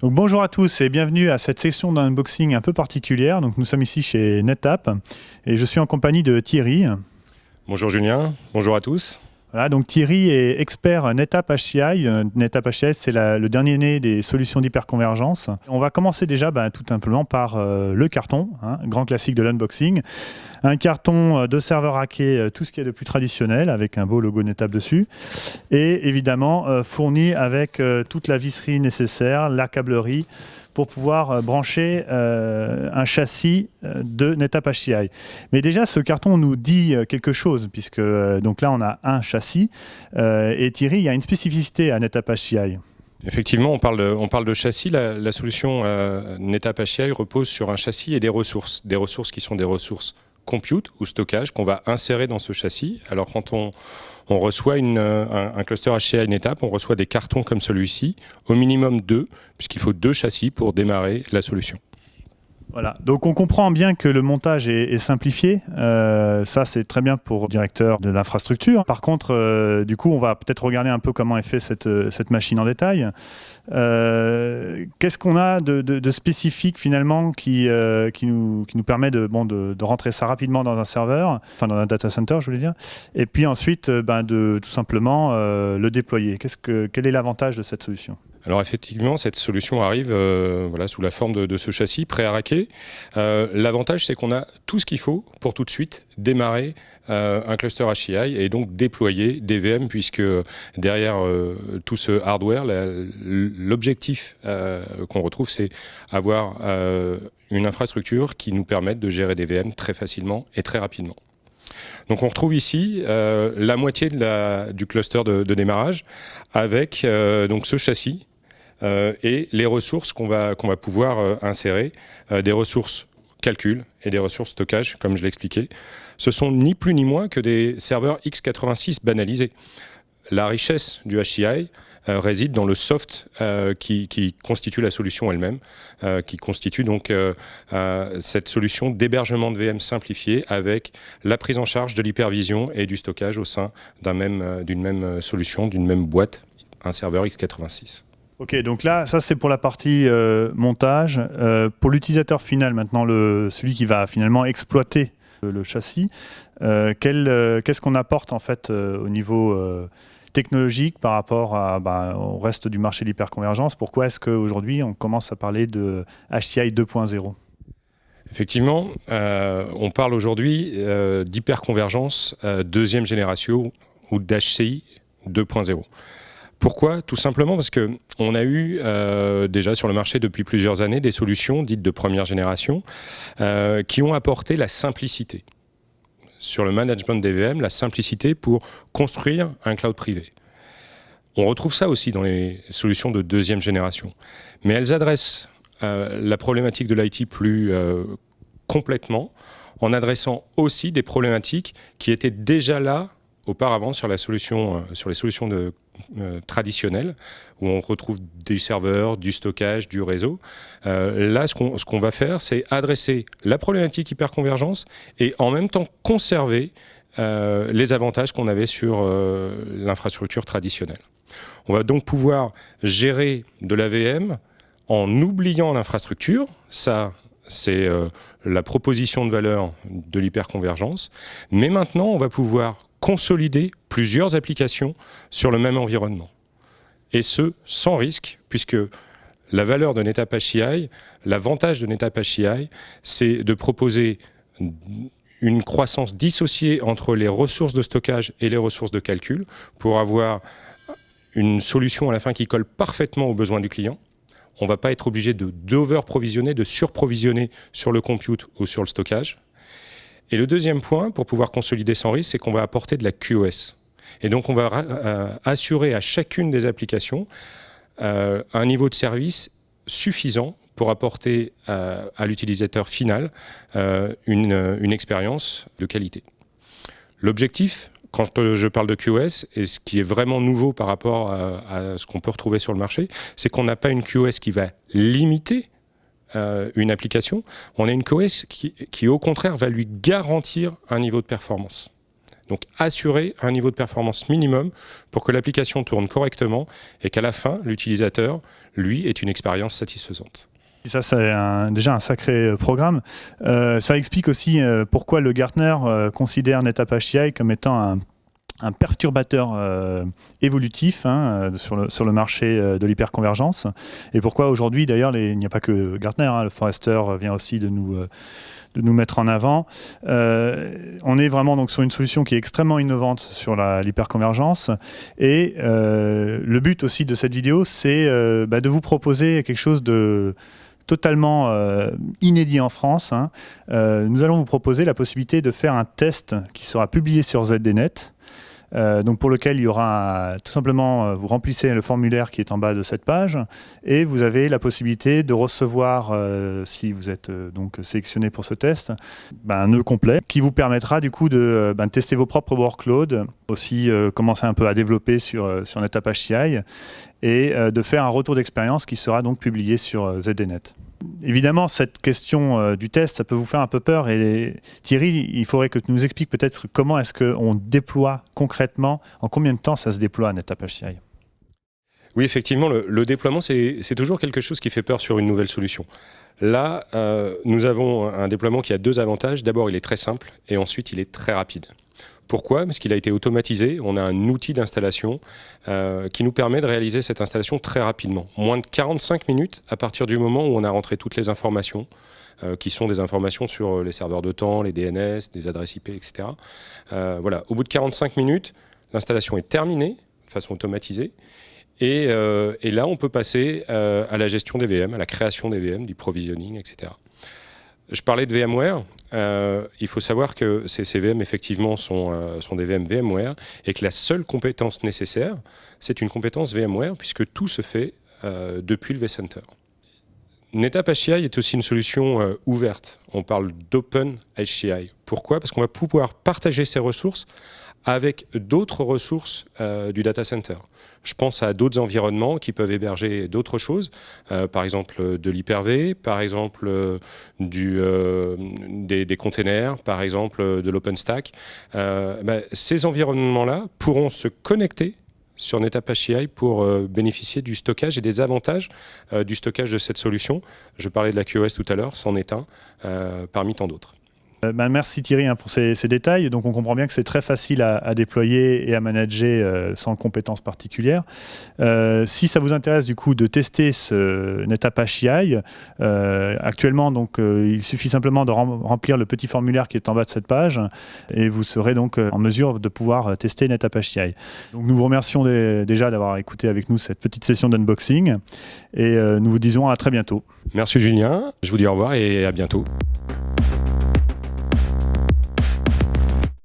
Donc bonjour à tous et bienvenue à cette session d'unboxing un peu particulière. Donc nous sommes ici chez NetApp et je suis en compagnie de Thierry. Bonjour Julien, bonjour à tous. Voilà, donc Thierry est expert NetApp HCI. NetApp HCI, c'est le dernier né des solutions d'hyperconvergence. On va commencer déjà tout simplement par le carton, grand classique de l'unboxing. Un carton de serveur hacké, tout ce qui est de plus traditionnel, avec un beau logo NetApp dessus. Et évidemment, fourni avec toute la visserie nécessaire, la câblerie, pour pouvoir brancher un châssis de NetApp HCI. Mais déjà, ce carton nous dit quelque chose, puisque donc là, on a un châssis. Et Thierry, il y a une spécificité à NetApp HCI. Effectivement, on parle de châssis. La solution NetApp HCI repose sur un châssis et des ressources qui sont des ressources compute ou stockage qu'on va insérer dans ce châssis. Alors quand on reçoit un cluster HCI NetApp, on reçoit des cartons comme celui-ci, au minimum 2, puisqu'il faut 2 châssis pour démarrer la solution. Voilà, donc on comprend bien que le montage est simplifié. Ça, c'est très bien pour le directeur de l'infrastructure. Par contre, du coup, on va peut-être regarder un peu comment est fait cette machine en détail. Qu'est-ce qu'on a de spécifique finalement qui nous permet de rentrer ça rapidement dans un serveur, enfin dans un data center, je voulais dire, et puis ensuite de tout simplement le déployer. Quel est l'avantage de cette solution ? Alors effectivement, cette solution arrive sous la forme de ce châssis prêt à raquer. L'avantage, c'est qu'on a tout ce qu'il faut pour tout de suite démarrer un cluster HCI et donc déployer des VM, puisque derrière tout ce hardware, l'objectif qu'on retrouve, c'est avoir une infrastructure qui nous permette de gérer des VM très facilement et très rapidement. Donc on retrouve ici la moitié du cluster de démarrage avec donc ce châssis et les ressources qu'on va pouvoir insérer, des ressources calcul et des ressources stockage, comme je l'expliquais. Ce sont ni plus ni moins que des serveurs x86 banalisés. La richesse du HCI réside dans le soft qui constitue la solution elle-même, qui constitue donc cette solution d'hébergement de VM simplifiée avec la prise en charge de l'hypervision et du stockage au sein d'une même solution, d'une même boîte, un serveur x86. Ok, donc là, ça c'est pour la partie montage. Pour l'utilisateur final maintenant, celui qui va finalement exploiter le châssis, qu'est-ce qu'on apporte en fait au niveau technologique par rapport au reste du marché de l'hyperconvergence? Pourquoi est-ce qu'aujourd'hui on commence à parler de HCI 2.0? Effectivement, on parle aujourd'hui d'hyperconvergence deuxième génération ou d'HCI 2.0. Pourquoi? Tout simplement parce qu'on a eu déjà sur le marché depuis plusieurs années des solutions dites de première génération qui ont apporté la simplicité. Sur le management des VM, la simplicité pour construire un cloud privé. On retrouve ça aussi dans les solutions de deuxième génération. Mais elles adressent la problématique de l'IT plus complètement, en adressant aussi des problématiques qui étaient déjà là auparavant sur les solutions traditionnelles, où on retrouve des serveurs, du stockage, du réseau. Là, ce qu'on va faire, c'est adresser la problématique hyperconvergence et en même temps conserver les avantages qu'on avait sur l'infrastructure traditionnelle. On va donc pouvoir gérer de la VM en oubliant l'infrastructure. Ça, c'est la proposition de valeur de l'hyperconvergence. Mais maintenant, on va pouvoir consolider plusieurs applications sur le même environnement. Et ce, sans risque, puisque la valeur de NetApp HCI, l'avantage de NetApp HCI, c'est de proposer une croissance dissociée entre les ressources de stockage et les ressources de calcul pour avoir une solution à la fin qui colle parfaitement aux besoins du client. On ne va pas être obligé d'over-provisionner, de surprovisionner sur le compute ou sur le stockage. Et le deuxième point, pour pouvoir consolider sans risque, c'est qu'on va apporter de la QoS. Et donc, on va assurer à chacune des applications un niveau de service suffisant pour apporter à l'utilisateur final une expérience de qualité. L'objectif, quand je parle de QoS, et ce qui est vraiment nouveau par rapport à ce qu'on peut retrouver sur le marché, c'est qu'on n'a pas une QoS qui va limiter une application, on a une QoS qui au contraire va lui garantir un niveau de performance. Donc assurer un niveau de performance minimum pour que l'application tourne correctement et qu'à la fin, l'utilisateur, lui, ait une expérience satisfaisante. Ça, c'est déjà un sacré programme. Ça explique aussi pourquoi le Gartner considère NetApp HCI comme étant un perturbateur évolutif sur le marché de l'hyperconvergence. Et pourquoi aujourd'hui, d'ailleurs, il n'y a pas que Gartner, le Forrester vient aussi de nous mettre en avant. On est vraiment donc sur une solution qui est extrêmement innovante sur l'hyperconvergence. Et le but aussi de cette vidéo, c'est de vous proposer quelque chose de totalement inédit en France. Nous allons vous proposer la possibilité de faire un test qui sera publié sur ZDNet. Donc pour lequel il y aura tout simplement, vous remplissez le formulaire qui est en bas de cette page et vous avez la possibilité de recevoir, si vous êtes donc sélectionné pour ce test, un nœud complet qui vous permettra du coup de tester vos propres workloads, aussi commencer un peu à développer sur NetApp HCI et de faire un retour d'expérience qui sera donc publié sur ZDNet. Évidemment, cette question du test, ça peut vous faire un peu peur. Et Thierry, il faudrait que tu nous expliques peut-être comment est-ce qu'on déploie concrètement, en combien de temps ça se déploie à NetApp HCI. Oui, effectivement, le déploiement, c'est toujours quelque chose qui fait peur sur une nouvelle solution. Là, nous avons un déploiement qui a deux avantages. D'abord, il est très simple et ensuite, il est très rapide. Pourquoi? Parce qu'il a été automatisé. On a un outil d'installation qui nous permet de réaliser cette installation très rapidement. Moins de 45 minutes à partir du moment où on a rentré toutes les informations, qui sont des informations sur les serveurs de temps, les DNS, des adresses IP, etc. Voilà. Au bout de 45 minutes, l'installation est terminée de façon automatisée. Et là, on peut passer à la gestion des VM, à la création des VM, du provisioning, etc. Je parlais de VMware. Il faut savoir que ces VM, effectivement, sont des VM VMware et que la seule compétence nécessaire, c'est une compétence VMware, puisque tout se fait depuis le vCenter. NetApp HCI est aussi une solution ouverte. On parle d'Open HCI. Pourquoi? Parce qu'on va pouvoir partager ces ressources avec d'autres ressources du data center. Je pense à d'autres environnements qui peuvent héberger d'autres choses, par exemple de l'Hyper-V, par exemple des containers, par exemple de l'OpenStack. Ces environnements-là pourront se connecter sur NetApp HCI pour bénéficier du stockage et des avantages du stockage de cette solution. Je parlais de la QoS tout à l'heure, c'en est un parmi tant d'autres. Merci Thierry pour ces détails. Donc on comprend bien que c'est très facile à déployer et à manager sans compétences particulières. Si ça vous intéresse du coup de tester ce NetApp HCI, actuellement donc, il suffit simplement de remplir le petit formulaire qui est en bas de cette page et vous serez donc en mesure de pouvoir tester NetApp HCI. Donc nous vous remercions déjà d'avoir écouté avec nous cette petite session d'unboxing et nous vous disons à très bientôt. Merci Julien, je vous dis au revoir et à bientôt.